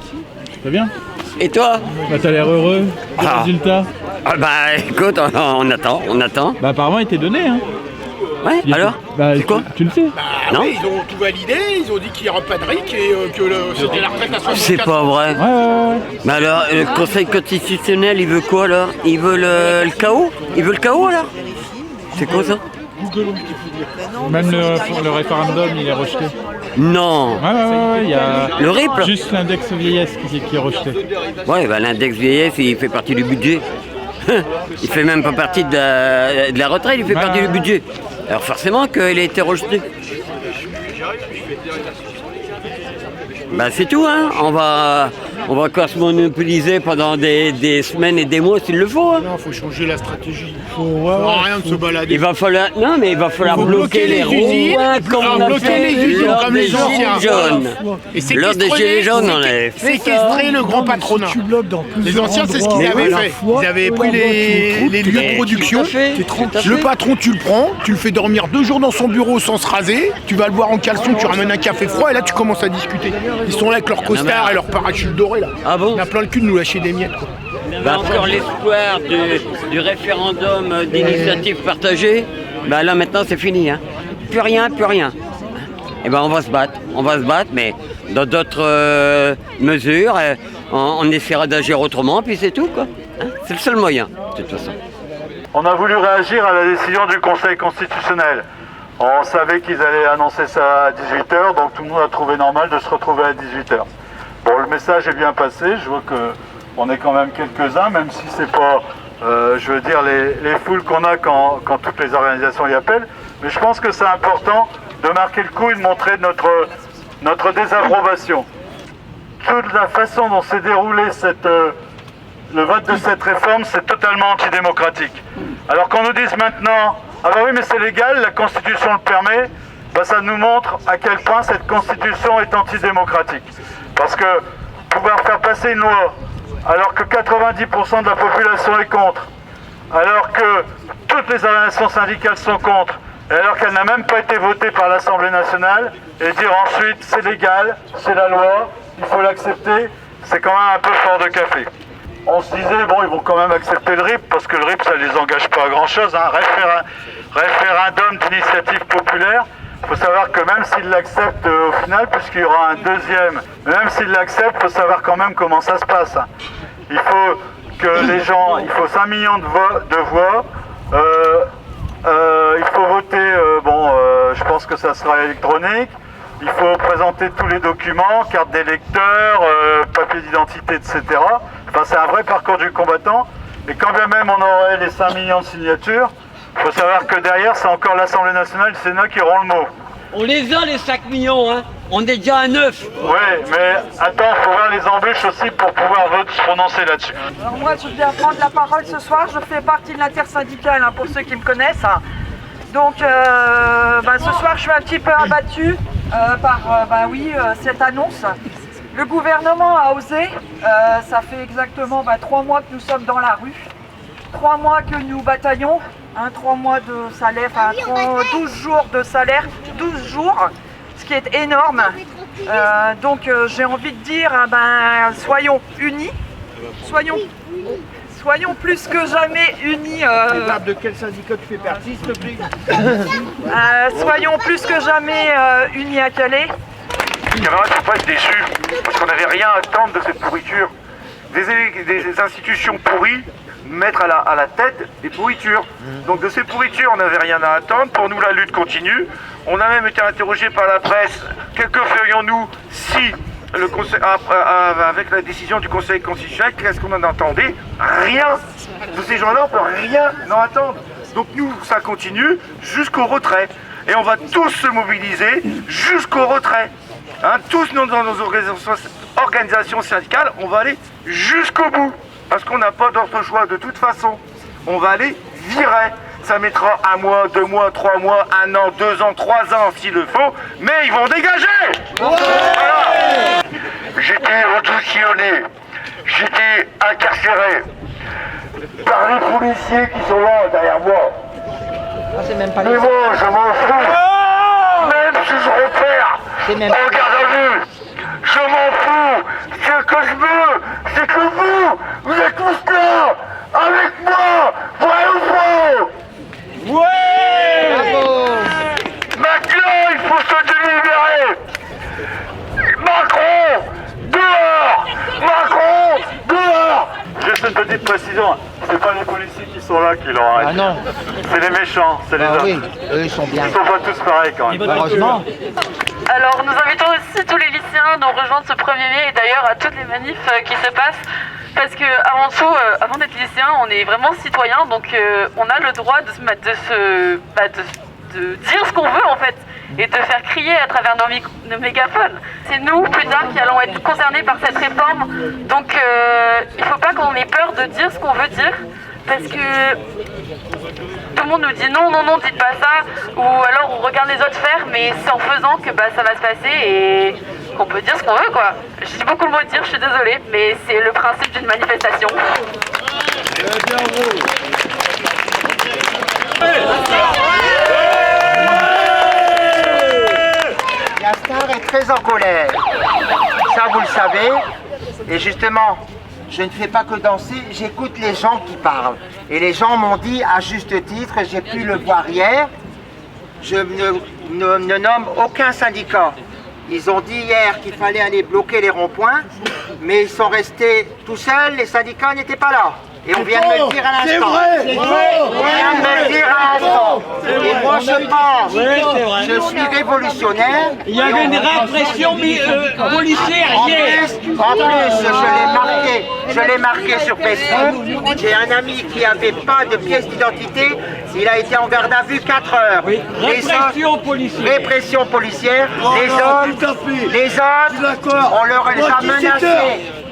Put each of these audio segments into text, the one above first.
Ça va bien? Et toi? Bah t'as l'air heureux des résultats. Ah bah écoute, on attend. Bah apparemment il était donné hein. Ouais, alors Bah c'est quoi? tu le sais? Non. Oui, ils ont tout validé, ils ont dit qu'il n'y aura pas de RIC et que c'était la retraite à 64. C'est pas vrai. Ouais. Mais alors, le Conseil constitutionnel, il veut quoi alors? Il veut le chaos? Il veut le chaos alors? C'est quoi ça? Même le référendum il est rejeté. Non. Ouais, il y a Le RIP? juste l'index vieillesse qui est rejeté. Ouais, bah l'index vieillesse, il fait partie du budget. Il fait même pas partie de la retraite, il fait partie du budget. Alors forcément qu'il a été rejeté. Bah c'est tout hein, on va encore se monopoliser pendant des semaines et des mois s'il le faut hein. Non, faut changer la stratégie. Ça sert rien de se balader. Il va falloir bloquer les usines, roues comme on a bloquer fait les usines lors comme des les anciens. Gilets jaunes. Et Lors des Gilets jaunes, on avait fait ça. séquestrer le grand patronat. Les anciens, c'est ce qu'ils avaient fait. Ils avaient pris les lieux de production. Le patron, tu le prends, tu le fais dormir 2 jours dans son bureau sans se raser, tu vas le voir en caleçon, tu ramènes un café froid et là tu commences à discuter. Ils sont là avec leurs costards et leurs parachutes dorés là. Ah bon? On a plein le cul de nous lâcher des miettes quoi. Bah, encore l'espoir du référendum d'initiative partagée, bah là maintenant c'est fini. Hein. Plus rien. Et ben on va se battre, mais dans d'autres mesures, on essaiera d'agir autrement, puis c'est tout quoi. Hein, c'est le seul moyen, de toute façon. On a voulu réagir à la décision du Conseil constitutionnel. On savait qu'ils allaient annoncer ça à 18h, donc tout le monde a trouvé normal de se retrouver à 18h. Bon, le message est bien passé, je vois qu'on est quand même quelques-uns, même si c'est pas, je veux dire, les foules qu'on a quand toutes les organisations y appellent. Mais je pense que c'est important de marquer le coup et de montrer notre désapprobation. Toute la façon dont s'est déroulé le vote de cette réforme, c'est totalement antidémocratique. Alors qu'on nous dise maintenant, ah bah oui mais c'est légal, la Constitution le permet, bah ça nous montre à quel point cette Constitution est antidémocratique. Parce que pouvoir faire passer une loi alors que 90% de la population est contre, alors que toutes les organisations syndicales sont contre, et alors qu'elle n'a même pas été votée par l'Assemblée nationale, et dire ensuite c'est légal, c'est la loi, il faut l'accepter, c'est quand même un peu fort de café. On se disait, bon, ils vont quand même accepter le RIP, parce que le RIP, ça ne les engage pas à grand-chose. Hein. Référendum d'initiative populaire, il faut savoir que même s'ils l'acceptent au final, puisqu'il y aura un deuxième, même s'ils l'acceptent, il faut savoir quand même comment ça se passe. Hein. Il faut que les gens, il faut 5 millions de voix, il faut voter, je pense que ça sera électronique. Il faut présenter tous les documents, carte d'électeur, papier d'identité, etc. Enfin, c'est un vrai parcours du combattant. Et quand bien même on aurait les 5 millions de signatures, il faut savoir que derrière, c'est encore l'Assemblée nationale et le Sénat qui auront le mot. On les a les 5 millions, hein. On est déjà à 9. Oui, mais attends, il faut voir les embûches aussi pour pouvoir se prononcer là-dessus. Alors moi, je viens prendre la parole ce soir. Je fais partie de l'intersyndicale, hein, pour ceux qui me connaissent. Donc, ce soir, je suis un petit peu abattue par cette annonce. Le gouvernement a osé. Ça fait exactement 3 mois que nous sommes dans la rue. 3 mois que nous bataillons. 3 mois de salaire, 12 jours de salaire, 12 jours, ce qui est énorme. Donc j'ai envie de dire, soyons unis, soyons plus que jamais unis. De quel syndicat tu fais partie, s'il te plaît? Soyons plus que jamais unis à Calais. Les camarades ne faut pas être déçus, parce qu'on n'avait rien à attendre de cette pourriture. Des institutions pourries mettre à la tête des pourritures. Donc de ces pourritures, on n'avait rien à attendre. Pour nous, la lutte continue. On a même été interrogé par la presse. Que ferions-nous si, avec la décision du Conseil constitutionnel, qu'est-ce qu'on en entendait? Rien. De ces gens-là, on ne peut rien en attendre. Donc nous, ça continue jusqu'au retrait. Et on va tous se mobiliser jusqu'au retrait. Tous dans nos organisations syndicales, on va aller jusqu'au bout. Parce qu'on n'a pas d'autre choix de toute façon. On va aller virer. Ça mettra 1 mois, 2 mois, 3 mois, 1 an, 2 ans, 3 ans s'il le faut. Mais ils vont dégager. Voilà. J'étais auditionné. J'étais incarcéré par les policiers qui sont là derrière moi. Mais moi, je m'en fous. Même si je repère en garde à vue, je m'en fous. Ce que je veux, c'est que vous êtes tous là, avec moi, vrai ou faux? Ouais! Maintenant, il faut se délibérer. Macron, dehors! Macron, dehors! Juste une petite précision, c'est pas les policiers qui sont là qui l'ont arrêté. Ah non. C'est les méchants, c'est les Ah autres. oui, eux ils sont bien. Ils sont pas tous pareils quand même. Heureusement. Alors nous invitons aussi tous les lycéens à nous rejoindre ce 1er mai et d'ailleurs à toutes les manifs qui se passent parce que avant tout, avant d'être lycéen, on est vraiment citoyen donc on a le droit de dire ce qu'on veut en fait et de faire crier à travers nos mégaphones. C'est nous plus tard qui allons être concernés par cette réforme donc il ne faut pas qu'on ait peur de dire ce qu'on veut dire parce que tout le monde nous dit non, non, non, dites pas ça, ou alors on regarde les autres faire, mais c'est en faisant que ça va se passer et qu'on peut dire ce qu'on veut, quoi. Je dis beaucoup le mot dire, je suis désolée, mais c'est le principe d'une manifestation. La star est très en colère. Ça, vous le savez. Et justement, je ne fais pas que danser, j'écoute les gens qui parlent. Et les gens m'ont dit, à juste titre, j'ai pu le voir hier, je ne nomme aucun syndicat. Ils ont dit hier qu'il fallait aller bloquer les ronds-points, mais ils sont restés tout seuls, les syndicats n'étaient pas là. Et on vient de me le dire à l'instant. On vient de me le dire à l'instant. Et moi je pense, je suis révolutionnaire. Il y avait une répression policière hier. En plus, je l'ai marqué sur Facebook. J'ai un ami qui n'avait pas de pièce d'identité. Il a été en garde à vue 4 heures. Oui. Répression policière. Répression policière. Les autres, on leur a menacé.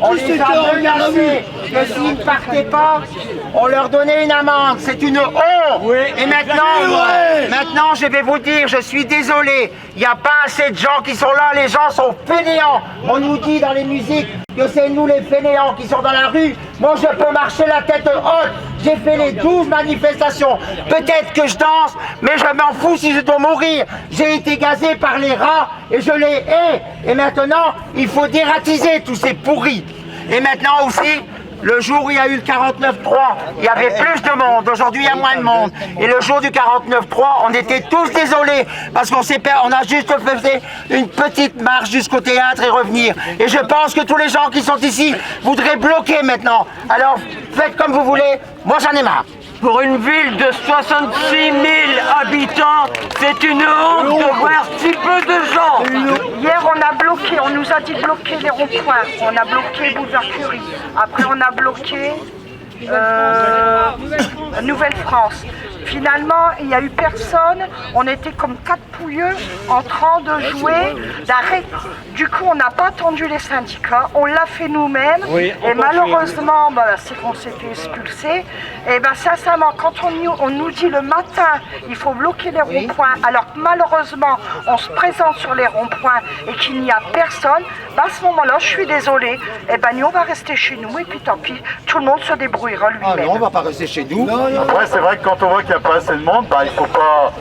On les a menacés que s'ils ne partaient pas, on leur donnait une amende. C'est une honte. Oui. Et maintenant, je vais vous dire, je suis désolé. Il n'y a pas assez de gens qui sont là. Les gens sont fainéants. On nous dit dans les musiques que c'est nous les fainéants qui sont dans la rue. Moi, je peux marcher la tête haute. J'ai fait les 12 manifestations. Peut-être que je danse, mais je m'en fous si je dois mourir. J'ai été gazé par les rats et je les hais. Et maintenant, il faut dératiser tous ces pourris. Et maintenant aussi, le jour où il y a eu le 49.3, il y avait plus de monde. Aujourd'hui, il y a moins de monde. Et le jour du 49.3, on était tous désolés parce qu'on a juste fait une petite marche jusqu'au théâtre et revenir. Et je pense que tous les gens qui sont ici voudraient bloquer maintenant. Alors, faites comme vous voulez. Moi, j'en ai marre. Pour une ville de 66 000 habitants, c'est une honte de voir si peu de gens. Hier, on nous a dit de bloquer les ronds-points. On a bloqué Boulevard Curie. Après, on a bloqué Nouvelle-France. Finalement, il n'y a eu personne. On était comme 4 pouilleux en train de jouer d'arrêt. Du coup, on n'a pas attendu les syndicats. On l'a fait nous-mêmes. Oui, et malheureusement, c'est qu'on s'est fait expulser. Et sincèrement, quand on nous dit le matin, il faut bloquer les ronds-points, alors que malheureusement, on se présente sur les ronds-points et qu'il n'y a personne, à ce moment-là, je suis désolée. Nous, on va rester chez nous. Et puis tant pis, tout le monde se débrouillera lui-même. Ah non, on va pas rester chez nous. Après, c'est vrai que quand on voit qu'il n'y a pas assez de monde, il faut pas.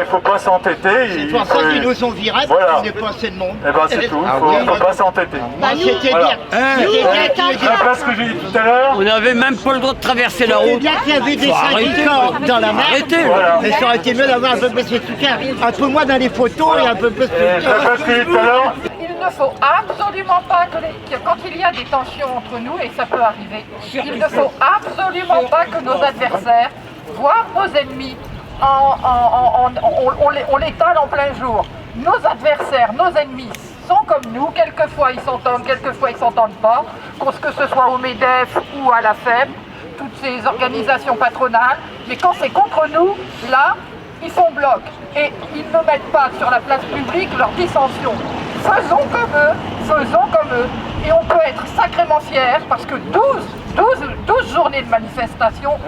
Il faut pas s'entêter. C'est pour ça qu'ils nous ont virés parce qu'il n'y a pas assez de monde. Et c'est tout, il faut pas s'entêter. C'était bien. C'est pas ce que j'ai dit tout à l'heure. On n'avait même pas le droit de traverser la route. C'est bien qu'il y avait des syndicats dans la mer. Arrêtez. Mais ça aurait été mieux d'avoir un peu plus de soutien, un peu moins dans les photos et un peu plus de C'est pas ce que j'ai dit tout à l'heure. Il ne faut absolument pas que quand il y a des tensions entre nous, et ça peut arriver, il ne faut absolument pas que nos adversaires, voire nos ennemis, on l'étale en plein jour. Nos adversaires, nos ennemis sont comme nous, quelquefois ils s'entendent, quelquefois ils s'entendent pas, que ce soit au MEDEF ou à la FEB, toutes ces organisations patronales, mais quand c'est contre nous, là, ils font bloc. Et ils ne mettent pas sur la place publique leurs dissensions. Faisons comme eux, et on peut être sacrément fiers parce que 12 journées de manifestation,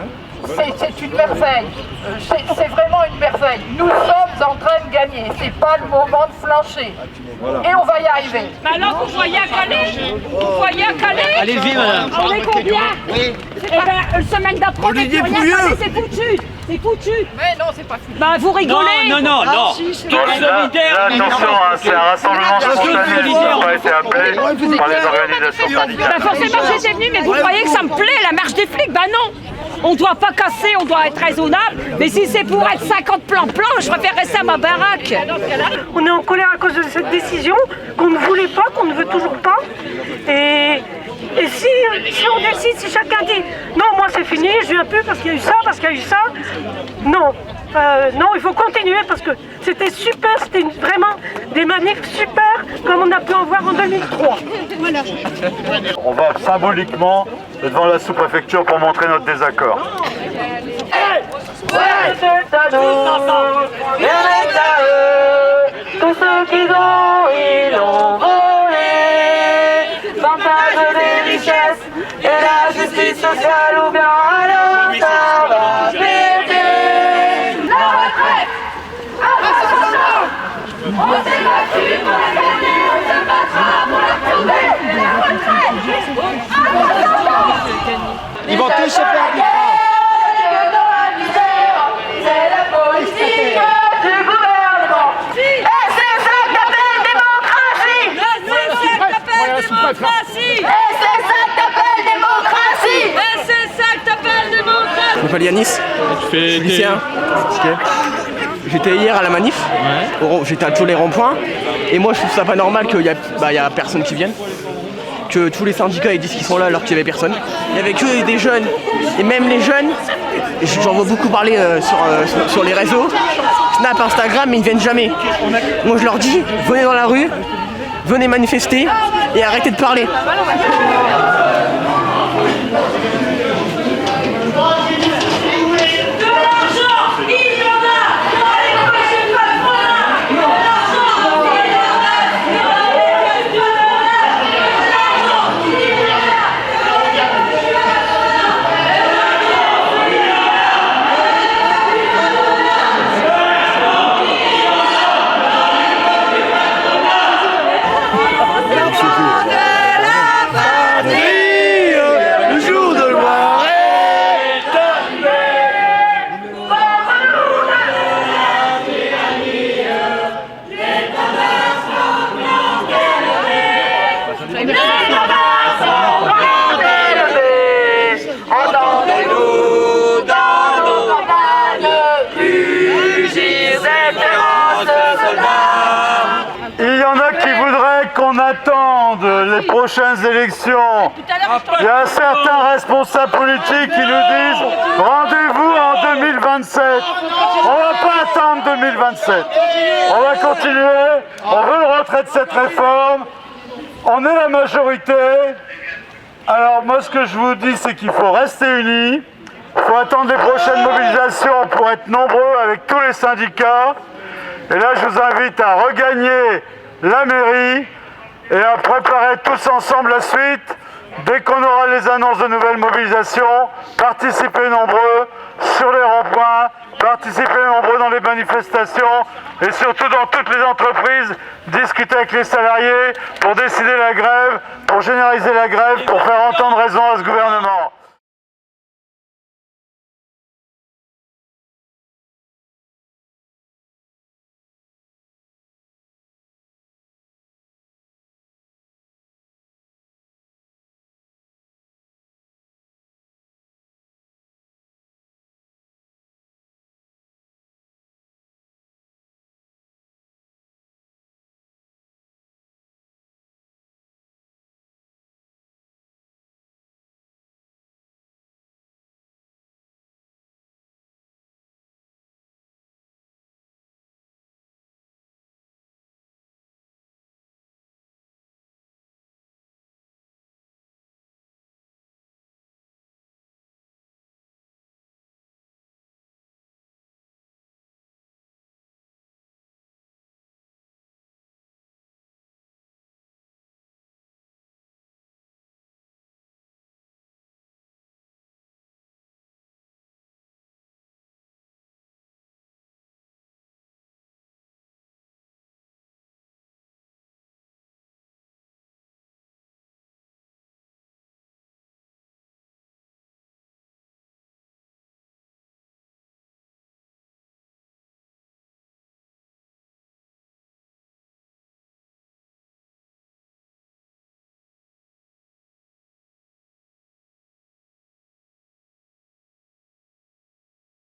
c'est une merveille, c'est vraiment une merveille. Nous sommes en train de gagner, c'est pas le moment de flancher, et on va y arriver. Mais alors vous voyez à Calais Allez-y, madame. On est combien? Oui. Une semaine d'après, on est plus rien, c'est foutu. c'est foutu. Mais non, c'est pas foutu. Bah vous rigolez. Non. Là, attention, hein, c'est un rassemblement spontané, ça n'a pas été appelé par les organisations syndicales. Bah forcément j'étais venue, mais vous croyez que ça me plaît la marche des flics? Bah non. On doit pas casser, on doit être raisonnable. Mais si c'est pour être 50 plans, je préfère rester à ma baraque. On est en colère à cause de cette décision qu'on ne voulait pas, qu'on ne veut toujours pas. Et si on décide, si chacun dit non, moi c'est fini, je viens plus parce qu'il y a eu ça, non. Non, il faut continuer parce que c'était super, c'était vraiment des manifs super comme on a pu en voir en 2003. Voilà. On va symboliquement devant la sous-préfecture pour montrer notre désaccord. C'est à nous, et c'est à eux, tous ceux qui ont, ils l'ont volé. Partage des richesses et la justice sociale ou bien alors ça va péter. La retraite, on s'est battu pour la gagner, on se battra pour la retrouver. La retraite, ils vont tous se faire du bras. C'est la politique du gouvernement. Et c'est ça qu'appelle démocratie. Et c'est ça qu'appelle démocratie. Et c'est ça qu'appelle démocratie. Et c'est ça qu'appelle démocratie. Je m'appelle Yanis, je suis lycéen. J'étais hier à la manif, j'étais à tous les ronds-points, et moi je trouve ça pas normal qu'il y a personne qui vienne. Que tous les syndicats ils disent qu'ils sont là alors qu'il n'y avait personne. Il n'y avait que des jeunes, et même les jeunes, j'en vois beaucoup parler sur les réseaux, Snap, Instagram, mais ils ne viennent jamais. Moi je leur dis, venez dans la rue, venez manifester et arrêtez de parler. Qu'on attende les prochaines élections. Il y a certains responsables politiques qui nous disent rendez-vous en 2027. On va pas attendre 2027. On va continuer. On veut le retrait de cette réforme. On est la majorité. Alors moi ce que je vous dis c'est qu'il faut rester unis. Il faut attendre les prochaines mobilisations pour être nombreux avec tous les syndicats. Et là je vous invite à regagner la mairie et à préparer tous ensemble la suite. Dès qu'on aura les annonces de nouvelles mobilisations, participez nombreux sur les ronds-points, participez nombreux dans les manifestations et surtout dans toutes les entreprises, discutez avec les salariés pour décider la grève, pour généraliser la grève, pour faire entendre raison à ce gouvernement.